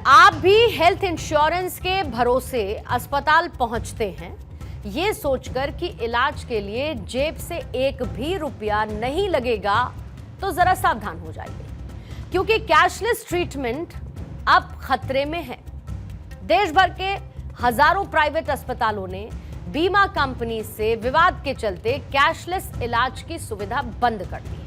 आप भी health insurance के भरोसे अस्पताल पहुंचते हैं ये सोचकर कि इलाज के लिए जेब से एक भी रुपया नहीं लगेगा, तो जरा सावधान हो जाइए, क्योंकि कैशलेस ट्रीटमेंट अब खतरे में है। देश भर के हजारों प्राइवेट अस्पतालों ने बीमा कंपनी से विवाद के चलते कैशलेस इलाज की सुविधा बंद कर दी है।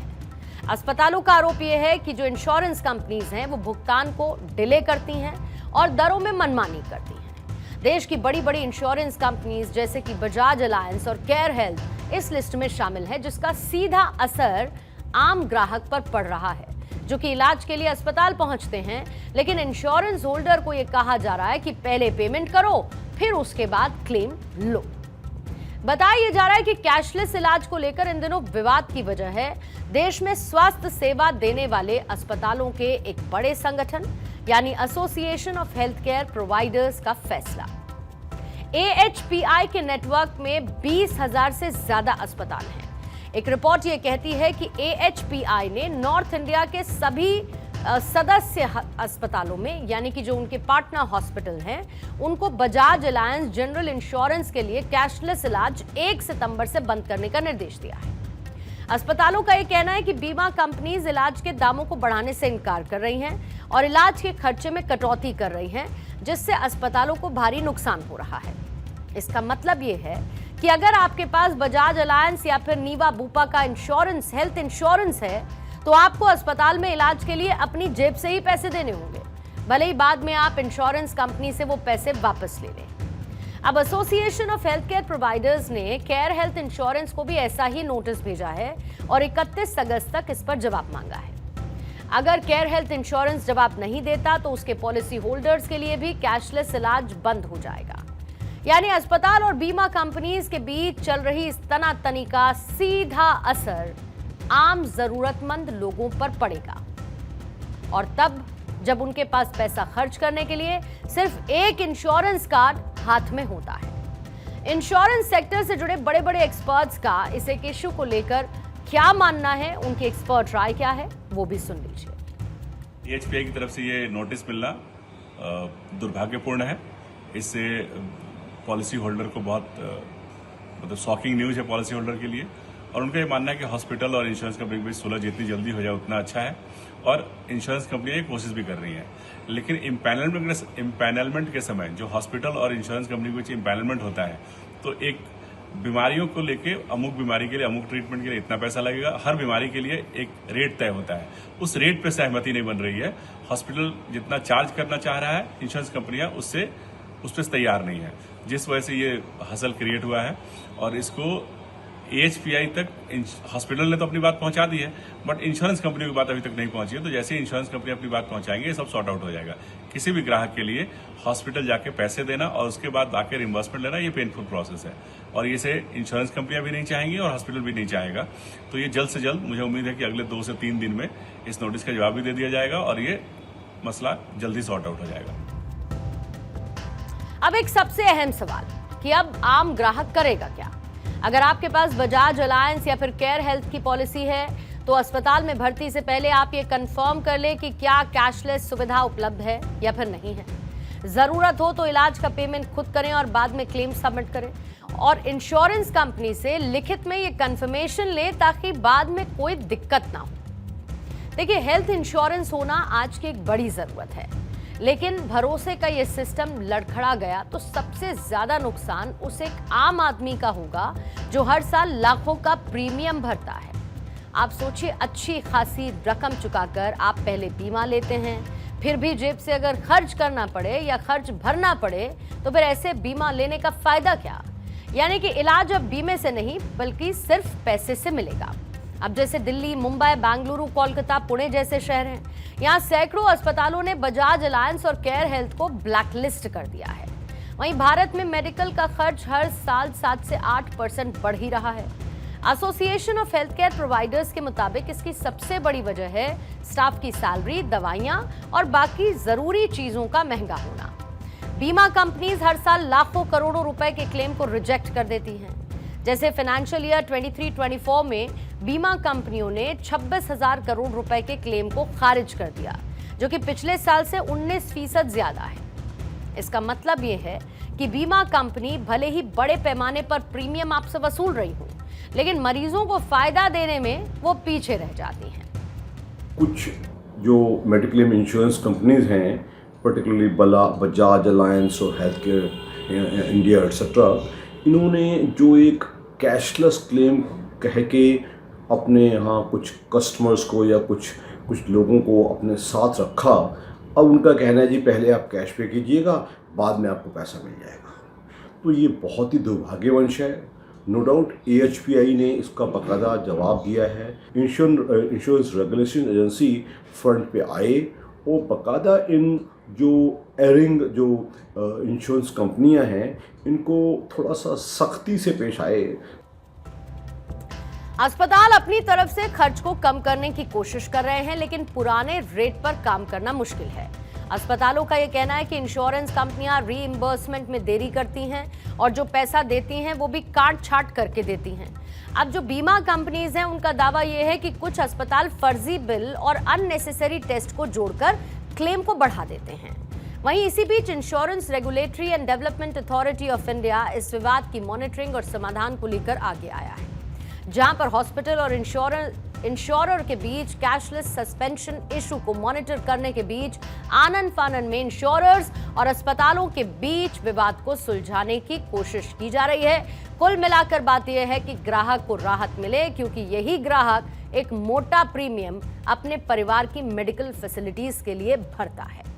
अस्पतालों का आरोप यह है कि जो इंश्योरेंस कंपनीज हैं वो भुगतान को डिले करती हैं और दरों में मनमानी करती हैं। देश की बड़ी बड़ी इंश्योरेंस कंपनीज जैसे कि बजाज अलायंस और केयर हेल्थ इस लिस्ट में शामिल है, जिसका सीधा असर आम ग्राहक पर पड़ रहा है, जो कि इलाज के लिए अस्पताल पहुंचते हैं, लेकिन इंश्योरेंस होल्डर को यह कहा जा रहा है कि पहले पेमेंट करो फिर उसके बाद क्लेम लो। बताया जा रहा है कि कैशलेस इलाज को लेकर इन दिनों विवाद की वजह है देश में स्वास्थ्य सेवा देने वाले अस्पतालों के एक बड़े संगठन यानी association of health care providers का फैसला। एएचपीआई के नेटवर्क में 20,000 से ज्यादा अस्पताल हैं। एक रिपोर्ट यह कहती है कि एएचपीआई ने नॉर्थ इंडिया के सभी सदस्य अस्पतालों में यानी कि जो उनके पार्टनर हॉस्पिटल हैं उनको बजाज अलायंस जनरल इंश्योरेंस के लिए कैशलेस इलाज 1 सितंबर से बंद करने का निर्देश दिया है। अस्पतालों का यह कहना है कि बीमा कंपनीज इलाज के दामों को बढ़ाने से इनकार कर रही हैं और इलाज के खर्चे में कटौती कर रही हैं, जिससे अस्पतालों को भारी नुकसान हो रहा है। इसका मतलब यह है कि अगर आपके पास बजाज अलायंस या फिर नीवा बूपा का इंश्योरेंस हेल्थ इंश्योरेंस है तो आपको अस्पताल में इलाज के लिए अपनी जेब से ही पैसे देने होंगे, भले ही बाद में आप इंश्योरेंस कंपनी से वो पैसे वापस ले लें। अब association of health care providers ने केयर हेल्थ इंश्योरेंस को भी ऐसा ही नोटिस भेजा है और 31 अगस्त तक इस पर जवाब मांगा है। अगर केयर हेल्थ इंश्योरेंस जवाब नहीं देता तो उसके पॉलिसी होल्डर्स के लिए भी कैशलेस इलाज बंद हो जाएगा। यानी अस्पताल और बीमा कंपनीज के बीच चल रही इस तनातनी का सीधा असर आम जरूरतमंद लोगों पर पड़ेगा, और तब जब उनके पास पैसा खर्च करने के लिए सिर्फ एक इंश्योरेंस कार्ड हाथ में होता है। इंश्योरेंस सेक्टर से जुड़े बड़े बड़े एक्सपर्ट्स का इस एक इश्यू को लेकर क्या मानना है, उनकी एक्सपर्ट राय क्या है, वो भी सुन लीजिए। एएचपीआई की तरफ से ये नोटिस मिलना दुर्भाग्यपूर्ण है। इससे पॉलिसी होल्डर को बहुत मतलब शॉकिंग न्यूज है पॉलिसी होल्डर के लिए, और उनका ये मानना है कि हॉस्पिटल और इंश्योरेंस कंपनी के बीच सुलह जितनी जल्दी हो जाए उतना अच्छा है, और इंश्योरेंस कंपनियां ये कोशिश भी कर रही हैं। लेकिन इम्पैनलमेंट के समय जो हॉस्पिटल और इंश्योरेंस कंपनी के बीच इम्पैनलमेंट होता है, तो एक बीमारियों को लेके अमुक बीमारी के लिए अमुक ट्रीटमेंट के लिए इतना पैसा लगेगा, हर बीमारी के लिए एक रेट तय होता है। उस रेट पे सहमति नहीं बन रही है। हॉस्पिटल जितना चार्ज करना चाह रहा है, इंश्योरेंस कंपनियां उस पर तैयार नहीं है, जिस वजह से ये हसल क्रिएट हुआ है। और इसको एएचपीआई तक हॉस्पिटल ने तो अपनी बात पहुंचा दी है, बट इंश्योरेंस कंपनी की बात अभी तक नहीं पहुंची है। तो जैसे ही इंश्योरेंस कंपनी अपनी बात पहुंचाएंगे ये सब सॉर्ट आउट हो जाएगा। किसी भी ग्राहक के लिए हॉस्पिटल जाके पैसे देना और उसके बाद आके रिम्बर्समेंट लेना, ये पेनफुल प्रोसेस है, और इसे इंश्योरेंस कंपनियां भी नहीं चाहेंगी और हॉस्पिटल भी नहीं चाहेगा। तो ये जल्द से जल्द, मुझे उम्मीद है कि अगले 2 से 3 दिन में इस नोटिस का जवाब भी दे दिया जाएगा और ये मसला जल्दी सॉर्ट आउट हो जाएगा। अब एक सबसे अहम सवाल कि अब आम ग्राहक करेगा क्या? अगर आपके पास बजाज अलायंस या फिर केयर हेल्थ की पॉलिसी है तो अस्पताल में भर्ती से पहले आप ये कंफर्म कर लें कि क्या कैशलेस सुविधा उपलब्ध है या फिर नहीं है। जरूरत हो तो इलाज का पेमेंट खुद करें और बाद में क्लेम सबमिट करें, और इंश्योरेंस कंपनी से लिखित में ये कंफर्मेशन लें ताकि बाद में कोई दिक्कत ना हो। देखिए, हेल्थ इंश्योरेंस होना आज की एक बड़ी जरूरत है, लेकिन भरोसे का ये सिस्टम लड़खड़ा गया तो सबसे ज्यादा नुकसान उस एक आम आदमी का होगा जो हर साल लाखों का प्रीमियम भरता है। आप सोचिए, अच्छी खासी रकम चुकाकर आप पहले बीमा लेते हैं, फिर भी जेब से अगर खर्च करना पड़े या खर्च भरना पड़े तो फिर ऐसे बीमा लेने का फायदा क्या? यानी कि इलाज अब बीमे से नहीं बल्कि सिर्फ पैसे से मिलेगा। अब जैसे दिल्ली, मुंबई, बेंगलुरु, कोलकाता, पुणे जैसे शहर हैं, यहाँ सैकड़ों अस्पतालों ने बजाज अलायंस और केयर हेल्थ को ब्लैकलिस्ट कर दिया है। वहीं भारत में मेडिकल का खर्च हर साल 7 से 8% बढ़ ही रहा है। Association of health care providers के मुताबिक इसकी सबसे बड़ी वजह है स्टाफ की सैलरी, दवाइयां और बाकी जरूरी चीजों का महंगा होना। बीमा कंपनीज हर साल लाखों करोड़ों रुपए के क्लेम को रिजेक्ट कर देती हैं। जैसे फाइनेंशियल ईयर 23-24 में बीमा कंपनियों ने 26,000 करोड़ रुपए के क्लेम को खारिज कर दिया, जो कि पिछले साल से 19% ज्यादा है। इसका मतलब ये है कि बीमा कंपनी भले ही बड़े पैमाने पर प्रीमियम आपसे वसूल रही हो, लेकिन मरीजों को फायदा देने में वो पीछे रह जाती हैं। कुछ जो मेडिक्लेम इंश्योरेंस कंपनीज हैं, पर्टिकुलरली बजाज अलायंस और हेल्थ केयर इंडिया एक्सेट्रा, इन्होंने जो एक कैशलेस क्लेम कह के अपने यहाँ कुछ कस्टमर्स को या कुछ लोगों को अपने साथ रखा। अब उनका कहना है जी पहले आप कैश पे कीजिएगा, बाद में आपको पैसा मिल जाएगा। तो ये बहुत ही दुर्भाग्यवंश है। नो डाउट AHPI ने इसका बाकायदा जवाब दिया है। इंश्योरेंस रेगुलेशन एजेंसी फ्रंट पे आए और बाकायदा इन जो एरिंग जो इंश्योरेंस कंपनियां हैं, इनको थोड़ा सा सख्ती से पेश आए। अस्पताल अपनी तरफ से खर्च को कम करने की कोशिश कर रहे हैं, लेकिन पुराने रेट पर काम करना मुश्किल है। अस्पतालों का यह कहना है कि इंश्योरेंस कंपनियां रीइंबर्समेंट में देरी करती हैं और जो पैसा देती हैं वो भी काट छाट करके देती हैं। अब जो बीमा कंपनीज हैं, उनका दावा यह है कि कुछ अस्पताल फर्जी बिल और अननेसेसरी टेस्ट को जोड़कर क्लेम को बढ़ा देते हैं। वहीं इसी बीच insurance regulatory and development authority of India इस विवाद की मॉनिटरिंग और समाधान को लेकर आगे आया है, जहां पर हॉस्पिटल और इंश्योरर के बीच कैशलेस सस्पेंशन इशू को मॉनिटर करने के बीच आनन फानन में इंश्योरर्स और अस्पतालों के बीच विवाद को सुलझाने की कोशिश की जा रही है। कुल मिलाकर बात यह है कि ग्राहक को राहत मिले, क्योंकि यही ग्राहक एक मोटा प्रीमियम अपने परिवार की मेडिकल फैसिलिटीज के लिए भरता है।